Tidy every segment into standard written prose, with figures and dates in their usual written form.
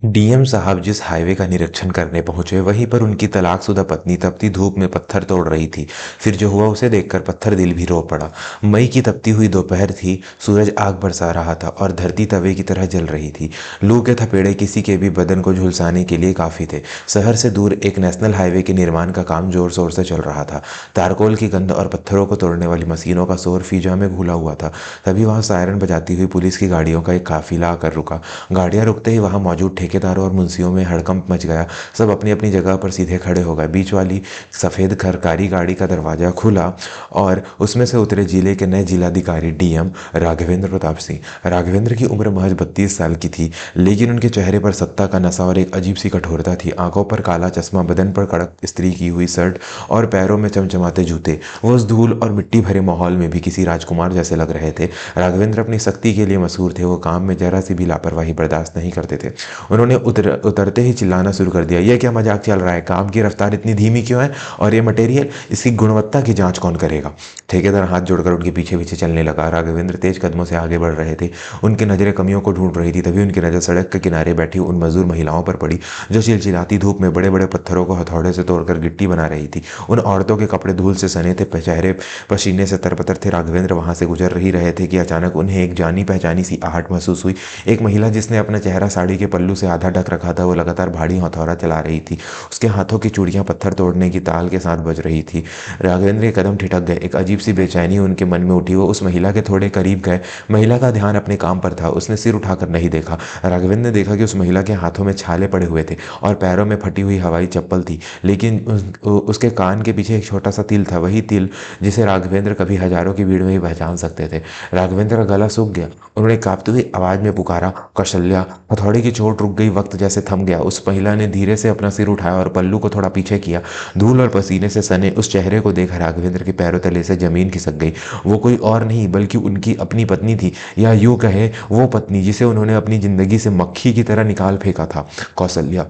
DM साहब जिस highway का निरीक्षण करने पहुंचे वहीं पर उनकी तलाकशुदा पत्नी तपती धूप में पत्थर तोड़ रही थी। फिर जो हुआ उसे देखकर पत्थर दिल भी रो पड़ा। मई की तपती हुई दोपहर थी। सूरज आग बरसा रहा था और धरती तवे की तरह जल रही थी। लू के थपेड़े किसी के भी बदन को झुलसाने के लिए काफी थे। शहर से दूर एक नेशनल हाईवे के निर्माण का काम जोर शोर से चल रहा था। तारकोल की गंध और पत्थरों को तोड़ने वाली मशीनों का शोर फिजा में घुला हुआ था। तभी वहां सायरन बजाती हुई पुलिस की गाड़ियों का एक काफिला आकर रुका। गाड़ियां रुकते ही वहां मौजूद ठेकेदारों और मुंशियों में हड़कंप मच गया। सब अपनी अपनी जगह पर सीधे खड़े हो गए। बीच वाली सफेद सरकारी गाड़ी का दरवाजा खुला और उसमें से उतरे जिले के नए जिलाधिकारी डीएम राघवेंद्र प्रताप सिंह। राघवेंद्र की उम्र महज 32 साल की थी, लेकिन उनके चेहरे पर सत्ता का नशा और एक अजीब सी कठोरता थी। आंखों पर काला चश्मा, बदन पर कड़क इस्त्री की हुई शर्ट और पैरों में चमचमाते जूते। वो उस धूल और मिट्टी भरे माहौल में भी किसी राजकुमार जैसे लग रहे थे। राघवेंद्र अपनी सख्ती के लिए मशहूर थे। वो काम में जरा सी भी लापरवाही बर्दाश्त नहीं करते थे। उन्होंने उतरते ही चिल्लाना शुरू कर दिया, ये क्या मजाक चल रहा है? काम की रफ्तार इतनी धीमी क्यों है? और ये मटेरियल, इसकी गुणवत्ता की जांच कौन करेगा? ठेकेदार हाथ जोड़कर उनके पीछे पीछे चलने लगा। राघवेंद्र तेज कदमों से आगे बढ़ रहे थे। उनकी नजरें कमियों को ढूंढ रही थी। तभी उनकी नजर सड़क के किनारे बैठी उन मजदूर महिलाओं पर पड़ी जो चिलचिलाती धूप में बड़े बड़े पत्थरों को हथौड़े से तोड़कर गिट्टी बना रही थी। उन औरतों के कपड़े धूल से सने थे, चेहरे पसीने से तरबतर थे। राघवेंद्र वहां से गुजर ही रहे थे कि अचानक उन्हें एक जानी पहचानी सी आहट महसूस हुई। एक महिला जिसने अपना चेहरा साड़ी के पल्लू से आधा ढक रखा था, वो लगातार भारी हथौड़ा चला रही थी। उसके हाथों की चूड़ियां पत्थर तोड़ने की ताल के साथ बज रही थी। राघवेंद्र के कदम ठिठक गए। एक अजीब सी बेचैनी उनके मन में उठी। वो उस महिला के थोड़े करीब गए। महिला का ध्यान अपने काम पर था। उसने सिर उठाकर नहीं देखा। राघवेंद्र ने देखा कि उस महिला के हाथों में छाले पड़े हुए थे और पैरों में फटी हुई हवाई चप्पल थी, लेकिन उसके कान के पीछे एक छोटा सा तिल था। वही तिल जिसे राघवेंद्र कभी हजारों की भीड़ में ही पहचान सकते थे। राघवेंद्र का गला सूख गया। उन्होंने कांपती हुई आवाज में पुकारा, कौशल्या। हथौड़े की चोट रुक गई। वक्त जैसे थम गया। उस महिला ने धीरे से अपना सिर उठाया और पल्लू को थोड़ा पीछे किया। धूल और पसीने से सने उस चेहरे को देखा राघवेंद्र के पैरों तले से जमीन खिसक गई। वो कोई और नहीं बल्कि उनकी अपनी पत्नी थी, या यूं कहे वो पत्नी जिसे उन्होंने अपनी जिंदगी से मक्खी की तरह निकाल फेंका था, कौशल्या।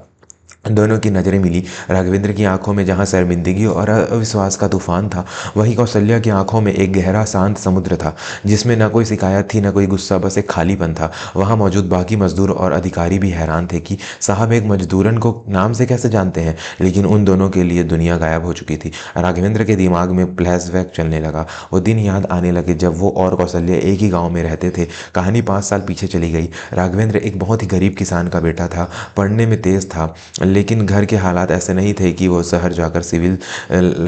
दोनों की नजरें मिली। राघवेंद्र की आंखों में जहां शर्मिंदगी और अविश्वास का तूफान था, वहीं कौशल्या की आंखों में एक गहरा शांत समुद्र था, जिसमें न कोई शिकायत थी, न कोई गुस्सा, बस एक खालीपन था। वहां मौजूद बाकी मजदूर और अधिकारी भी हैरान थे कि साहब एक मजदूरन को नाम से कैसे जानते हैं, लेकिन उन दोनों के लिए दुनिया गायब हो चुकी थी। राघवेंद्र के दिमाग में फ्लैशबैक चलने लगा। वो दिन याद आने लगे जब वो और कौशल्या एक ही गाँव में रहते थे। कहानी 5 साल पीछे चली गई। राघवेंद्र एक बहुत ही गरीब किसान का बेटा था, पढ़ने में तेज था, लेकिन घर के हालात ऐसे नहीं थे कि वो शहर जाकर सिविल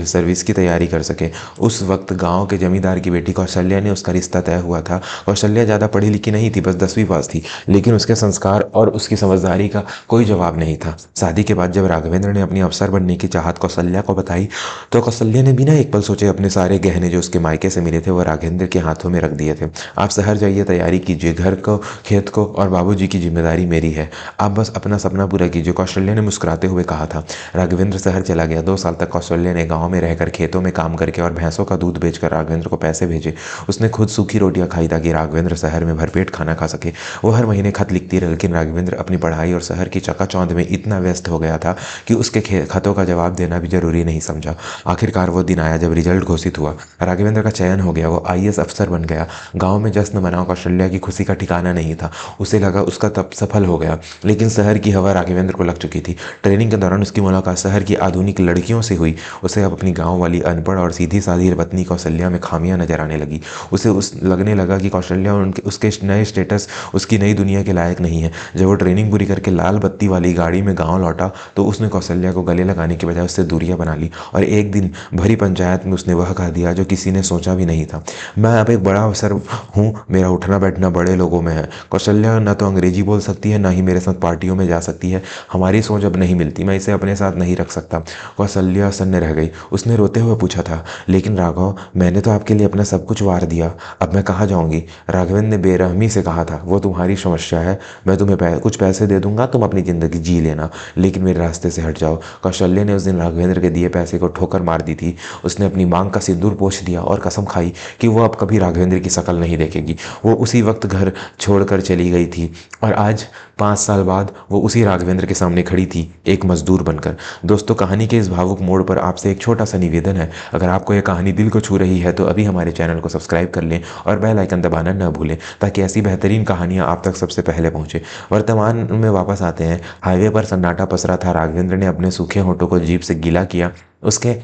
सर्विस की तैयारी कर सके। उस वक्त गांव के जमींदार की बेटी कौशल्या ने उसका रिश्ता तय हुआ था। कौशल्या ज़्यादा पढ़ी लिखी नहीं थी, बस 10वीं पास थी, लेकिन उसके संस्कार और उसकी समझदारी का कोई जवाब नहीं था। शादी के बाद जब राघवेंद्र ने अपनी अफसर बनने की चाहत कौशल्या को बताई, तो कौशल्या ने बिना एक पल सोचे अपने सारे गहने जो उसके मायके से मिले थे वो राघवेंद्र के हाथों में रख दिए थे। आप शहर जाइए, तैयारी कीजिए, घर को, खेत को और बाबूजी की जिम्मेदारी मेरी है। आप बस अपना सपना पूरा कीजिए, कौशल्या ने मुस्कुराते हुए कहा था। राघवेंद्र शहर चला गया। 2 साल तक कौशल्या ने गांव में रहकर खेतों में काम करके और भैंसों का दूध बेचकर राघवेंद्र को पैसे भेजे। उसने खुद सूखी रोटियां खाई ताकि राघवेंद्र शहर में भरपेट खाना खा सके। वो हर महीने खत लिखती रही, लेकिन राघवेंद्र अपनी पढ़ाई और शहर की चकाचौंध में इतना व्यस्त हो गया था कि उसके खतों का जवाब देना भी जरूरी नहीं समझा। आखिरकार वो दिन आया जब रिजल्ट घोषित हुआ। राघवेंद्र का चयन हो गया। वो आईएएस अफसर बन गया। गांव में जश्न मनाओ, कौशल्या की खुशी का ठिकाना नहीं था। उसे लगा उसका तब सफल हो गया, लेकिन शहर की हवा राघवेंद्र को लग चुकी थी। ट्रेनिंग के दौरान उसकी मुलाकात शहर की आधुनिक लड़कियों से हुई। उसे अब अपनी गांव वाली अनपढ़ और सीधी सादी पत्नी कौशल्या में खामियां नजर आने लगी। उसे लगने लगा कि कौशल्या और उसके नए स्टेटस उसकी नई दुनिया के लायक नहीं है। जब वो ट्रेनिंग पूरी करके लाल बत्ती वाली गाड़ी में गांव लौटा, तो उसने कौशल्या को गले लगाने के बजाय उससे दूरियां बना ली, और एक दिन भरी पंचायत में उसने वह कह दिया जो किसी ने सोचा भी नहीं था, मैं अब एक बड़ा अफसर हूँ, मेरा उठना बैठना बड़े लोगों में है। कौशल्या न तो अंग्रेजी बोल सकती है, ना ही मेरे साथ पार्टियों में जा सकती है। हमारी सोच अब नहीं मिलती, मैं इसे अपने साथ नहीं रख सकता। कौशल्या सन्न रह गई। उसने रोते हुए पूछा था, लेकिन राघव, मैंने तो आपके लिए अपना सब कुछ वार दिया, अब मैं कहाँ जाऊंगी? राघवेंद्र ने बेरहमी से कहा था, वो तुम्हारी समस्या है, मैं तुम्हें कुछ पैसे दे दूंगा, तुम अपनी जिंदगी जी लेना, लेकिन मेरे रास्ते से हट जाओ। कौशल्या ने उस दिन राघवेंद्र के दिए पैसे को ठोकर मार दी थी। उसने अपनी मांग का सिंदूर पोंछ दिया और कसम खाई कि वो अब कभी राघवेंद्र की शक्ल नहीं देखेगी। वो उसी वक्त घर छोड़कर चली गई थी, और आज 5 साल बाद वो उसी राघवेंद्र के सामने खड़ी थी, एक मजदूर बनकर। दोस्तों, कहानी के इस भावुक मोड़ पर आपसे एक छोटा सा निवेदन है, अगर आपको यह कहानी दिल को छू रही है तो अभी हमारे चैनल को सब्सक्राइब कर लें और बेल आइकन दबाना न भूलें, ताकि ऐसी बेहतरीन कहानियां आप तक सबसे पहले पहुंचे। वर्तमान में वापस आते हैं। हाईवे पर सन्नाटा पसरा था। राघवेंद्र ने अपने सूखे होठों को जीभ से गीला किया। उसके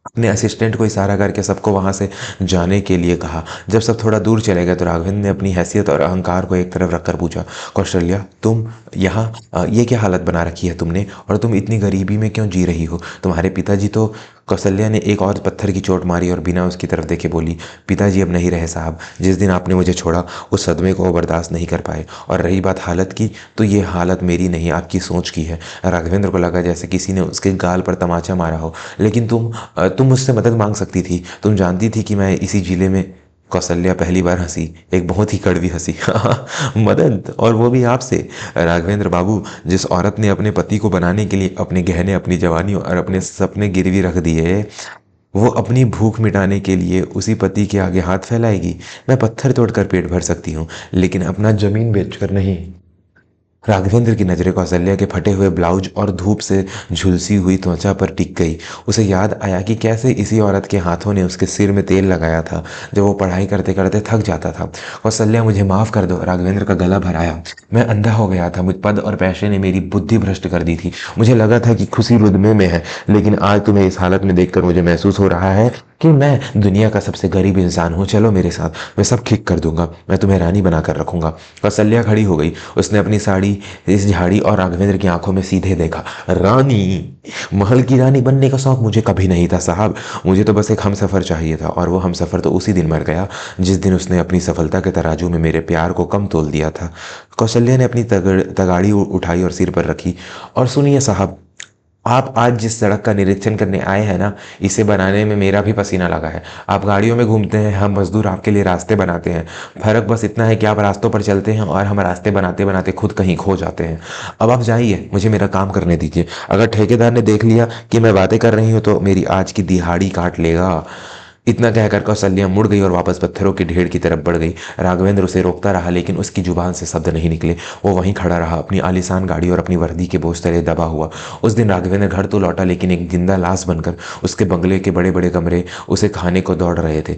अपने असिस्टेंट को इशारा करके सबको वहां से जाने के लिए कहा। जब सब थोड़ा दूर चले गए तो राघवेंद्र ने अपनी हैसियत और अहंकार को एक तरफ रखकर पूछा, कौशल्या, तुम यहाँ ये क्या हालत बना रखी है तुमने, और तुम इतनी गरीबी में क्यों जी रही हो? तुम्हारे पिताजी तो। कौशल्या ने एक और पत्थर की चोट मारी और बिना उसकी तरफ देखे बोली, पिताजी अब नहीं रहे साहब। जिस दिन आपने मुझे छोड़ा उस सदमे को वो बर्दाश्त नहीं कर पाए। और रही बात हालत की, तो ये हालत मेरी नहीं, आपकी सोच की है। राघवेंद्र को लगा जैसे किसी ने उसके गाल पर तमाचा मारा हो। लेकिन तुम मुझसे मदद मांग सकती थी। तुम जानती थी कि मैं इसी जिले में। कौशल्या पहली बार हंसी, एक बहुत ही कड़वी हंसी। मदद, और वो भी आपसे? राघवेंद्र बाबू, जिस औरत ने अपने पति को बनाने के लिए अपने गहने, अपनी जवानी और अपने सपने गिरवी रख दिए, वो अपनी भूख मिटाने के लिए उसी पति के आगे हाथ फैलाएगी? मैं पत्थर तोड़कर पेट भर सकती हूँ, लेकिन अपना जमीन बेचकर नहीं। राघवेंद्र की नजरें कौशल्या के फटे हुए ब्लाउज और धूप से झुलसी हुई त्वचा पर टिक गई। उसे याद आया कि कैसे इसी औरत के हाथों ने उसके सिर में तेल लगाया था जब वो पढ़ाई करते करते थक जाता था। कौशल्या, मुझे माफ कर दो। राघवेंद्र का गला भराया। मैं अंधा हो गया था। मुझ पद और पैसे ने मेरी बुद्धि भ्रष्ट कर दी थी। मुझे लगा था कि खुशी रुदमे में है, लेकिन आज तुम्हें इस हालत में देखकर मुझे महसूस हो रहा है कि मैं दुनिया का सबसे गरीब इंसान हूँ। चलो मेरे साथ, मैं सब ठीक कर दूंगा। मैं तुम्हें रानी बनाकर रखूंगा। कौशल्या खड़ी हो गई। उसने अपनी साड़ी इस झाड़ी और राघवेंद्र की आंखों में सीधे देखा। रानी? महल की रानी बनने का शौक मुझे कभी नहीं था साहब। मुझे तो बस एक हमसफर चाहिए था, और वो हमसफर तो उसी दिन मर गया जिस दिन उसने अपनी सफलता के तराजू में मेरे प्यार को कम तोल दिया था। कौशल्या ने अपनी तगाड़ी उठाई और सिर पर रखी। और सुनिए साहब, आप आज जिस सड़क का निरीक्षण करने आए हैं ना, इसे बनाने में मेरा भी पसीना लगा है। आप गाड़ियों में घूमते हैं, हम मजदूर आपके लिए रास्ते बनाते हैं। फर्क बस इतना है कि आप रास्तों पर चलते हैं और हम रास्ते बनाते बनाते खुद कहीं खो जाते हैं। अब आप जाइए, मुझे मेरा काम करने दीजिए। अगर ठेकेदार ने देख लिया कि मैं बातें कर रही हूँ तो मेरी आज की दिहाड़ी काट लेगा। इतना कहकर कौशल्या मुड़ गई और वापस पत्थरों की ढेर की तरफ बढ़ गई। राघवेंद्र उसे रोकता रहा, लेकिन उसकी जुबान से शब्द नहीं निकले। वो वहीं खड़ा रहा, अपनी आलीशान गाड़ी और अपनी वर्दी के बोझ तले दबा हुआ। उस दिन राघवेंद्र घर तो लौटा, लेकिन एक जिंदा लाश बनकर उसके बंगले के बड़े बड़े कमरे उसे खाने को दौड़ रहे थे।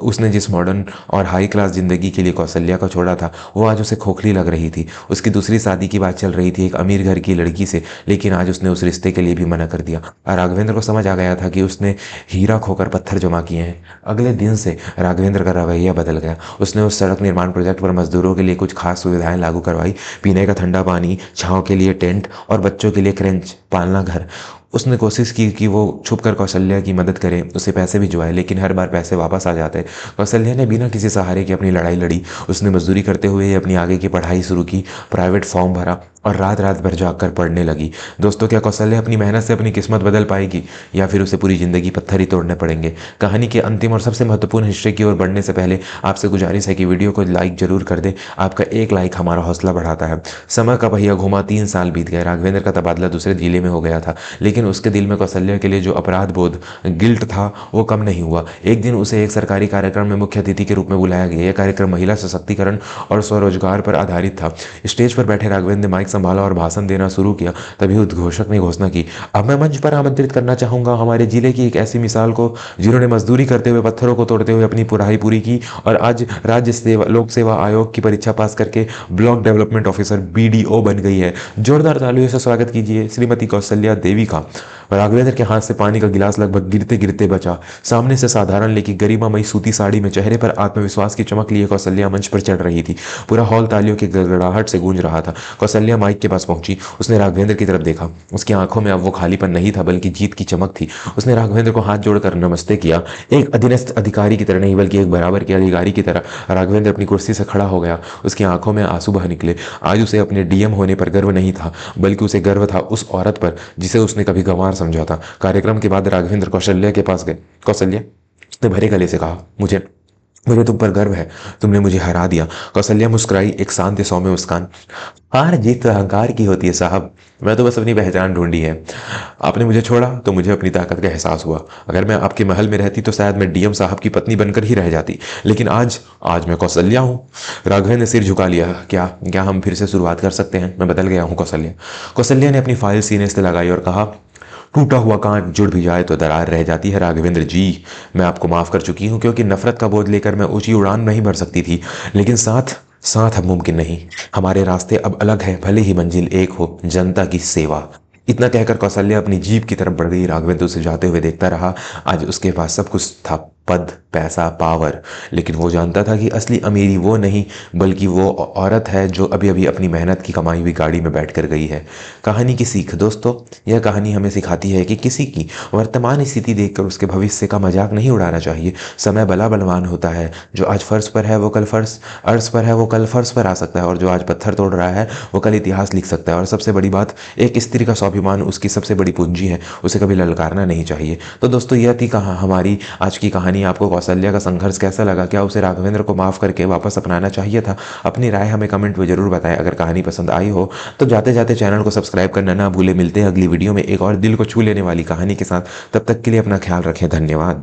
उसने जिस मॉडर्न और हाई क्लास जिंदगी के लिए कौशल्या को छोड़ा था, वो आज उसे खोखली लग रही थी। उसकी दूसरी शादी की बात चल रही थी एक अमीर घर की लड़की से, लेकिन आज उसने उस रिश्ते के लिए भी मना कर दिया। और राघवेंद्र को समझ आ गया था कि उसने हीरा खोकर पत्थर जमा किए हैं। अगले दिन से राघवेंद्र का रवैया बदल गया। उसने उस सड़क निर्माण प्रोजेक्ट पर मजदूरों के लिए कुछ खास सुविधाएं लागू करवाई। पीने का ठंडा पानी, छांव के लिए टेंट और बच्चों के लिए क्रेंच पालना घर। उसने कोशिश की कि वो छुपकर कौशल्या की मदद करे, उसे पैसे भिजवाए, लेकिन हर बार पैसे वापस आ जाते। कौशल्या ने बिना किसी सहारे के अपनी लड़ाई लड़ी। उसने मजदूरी करते हुए अपनी आगे की पढ़ाई शुरू की, प्राइवेट फॉर्म भरा और रात रात भर जागकर पढ़ने लगी। दोस्तों, क्या कौशल्या अपनी मेहनत से अपनी किस्मत बदल पाएगी, या फिर उसे पूरी जिंदगी पत्थर ही तोड़ने पड़ेंगे? कहानी के अंतिम और सबसे महत्वपूर्ण हिस्से की ओर बढ़ने से पहले आपसे गुजारिश है कि वीडियो को लाइक जरूर कर दे। आपका एक लाइक हमारा हौसला बढ़ाता है। समय का पहिया घुमा, 3 साल बीत गए। राघवेंद्र का तबादला दूसरे जिले में हो गया था, लेकिन उसके दिल में कौशल्या के लिए जो अपराध बोध, गिल्ट था, वो कम नहीं हुआ। एक दिन उसे एक सरकारी कार्यक्रम में मुख्य अतिथि के रूप में बुलाया गया। यह कार्यक्रम महिला सशक्तिकरण और स्वरोजगार पर आधारित था। स्टेज पर बैठे राघवेंद्र ने माइक संभाला और भाषण देना शुरू किया। तभी उद्घोषक ने घोषणा की, अब मैं मंच पर आमंत्रित करना चाहूंगा हमारे जिले की एक ऐसी मिसाल को, जिन्होंने मजदूरी करते हुए, पत्थरों को तोड़ते हुए अपनी पढ़ाई पूरी की और आज राज्य सेवा लोक सेवा आयोग की परीक्षा पास करके ब्लॉक डेवलपमेंट ऑफिसर BDO बन गई है। जोरदार तालियों से स्वागत कीजिए श्रीमती कौशल्या देवी का। राघवेंद्र के हाथ से पानी का गिलास लगभग गिरते गिरते बचा। सामने से साधारण लेकिन गरिमामयी सूती साड़ी में चेहरे पर आत्मविश्वास की चमक लिए कौशल्या मंच पर चढ़ रही थी। पूरा हॉल तालियों की गड़गड़ाहट से गूंज रहा था। कौशल्या माइक के पास पहुंची। उसने राघवेंद्र की तरफ देखा। उसकी आंखों में अब वो खालीपन नहीं था, बल्कि जीत की चमक थी। उसने राघवेंद्र को हाथ जोड़कर नमस्ते किया, एक अधीनस्थ अधिकारी की तरह नहीं, बल्कि एक बराबर के अधिकारी की तरह। राघवेंद्र अपनी कुर्सी से खड़ा हो गया। उसकी आंखों में आंसू बह निकले। आज उसे अपने DM होने पर गर्व नहीं था, बल्कि उसे गर्व था उस औरत पर जिसे उसने कभी गंवार समझा था। कार्यक्रम के बाद राघवेंद्र कौशल्या के पास गए। कौशल्या, उसने भरे गले से कहा, मुझे मुझे तुम पर गर्व है, तुमने मुझे हरा दिया। कौशल्या मुस्कुराई, एक शांत सौम्य मुस्कान। हार जीत तो अहंकार की होती है साहब, मैं तो बस अपनी पहचान ढूंढी है। आपने मुझे छोड़ा तो मुझे अपनी ताकत का एहसास हुआ। अगर मैं आपके महल में रहती तो शायद मैं डीएम साहब की पत्नी बनकर ही रह जाती, लेकिन आज आज मैं कौशल्या हूँ। राघवेंद्र ने सिर झुका लिया। क्या क्या हम फिर से शुरुआत कर सकते हैं? मैं बदल गया हूँ कौशल्या। कौशल्या ने अपनी फाइल सीने से लगाई और कहा, टूटा हुआ कांच जुड़ भी जाए तो दरार रह जाती है राघवेंद्र जी। मैं आपको माफ कर चुकी हूँ, क्योंकि नफरत का बोझ लेकर मैं ऊंची उड़ान नहीं भर सकती थी, लेकिन साथ साथ अब मुमकिन नहीं। हमारे रास्ते अब अलग है, भले ही मंजिल एक हो, जनता की सेवा। इतना कहकर कौशल्या अपनी जीप की तरफ बढ़ गई। राघवेंद्र उसे जाते हुए देखता रहा। आज उसके पास सब कुछ था, पद, पैसा, पावर, लेकिन वो जानता था कि असली अमीरी वो नहीं, बल्कि वो औरत है जो अभी अभी अपनी मेहनत की कमाई हुई गाड़ी में बैठ कर गई है। कहानी की सीख दोस्तों, यह कहानी हमें सिखाती है कि किसी की वर्तमान स्थिति देखकर उसके भविष्य का मजाक नहीं उड़ाना चाहिए। समय बला बलवान होता है, जो आज फर्श पर है वो कल अर्श पर है, वो कल फर्श पर आ सकता है, और जो आज पत्थर तोड़ रहा है वो कल इतिहास लिख सकता है। और सबसे बड़ी बात, एक स्त्री का स्वाभिमान उसकी सबसे बड़ी पूंजी है, उसे कभी ललकारना नहीं चाहिए। तो दोस्तों, यह थी कहा हमारी आज की कहानी। आपको कौशल्या का संघर्ष कैसा लगा? क्या उसे राघवेंद्र को माफ करके वापस अपनाना चाहिए था? अपनी राय हमें कमेंट में जरूर बताएं। अगर कहानी पसंद आई हो तो जाते जाते चैनल को सब्सक्राइब करना ना भूले। मिलते हैं अगली वीडियो में एक और दिल को छू लेने वाली कहानी के साथ। तब तक के लिए अपना ख्याल रखें। धन्यवाद।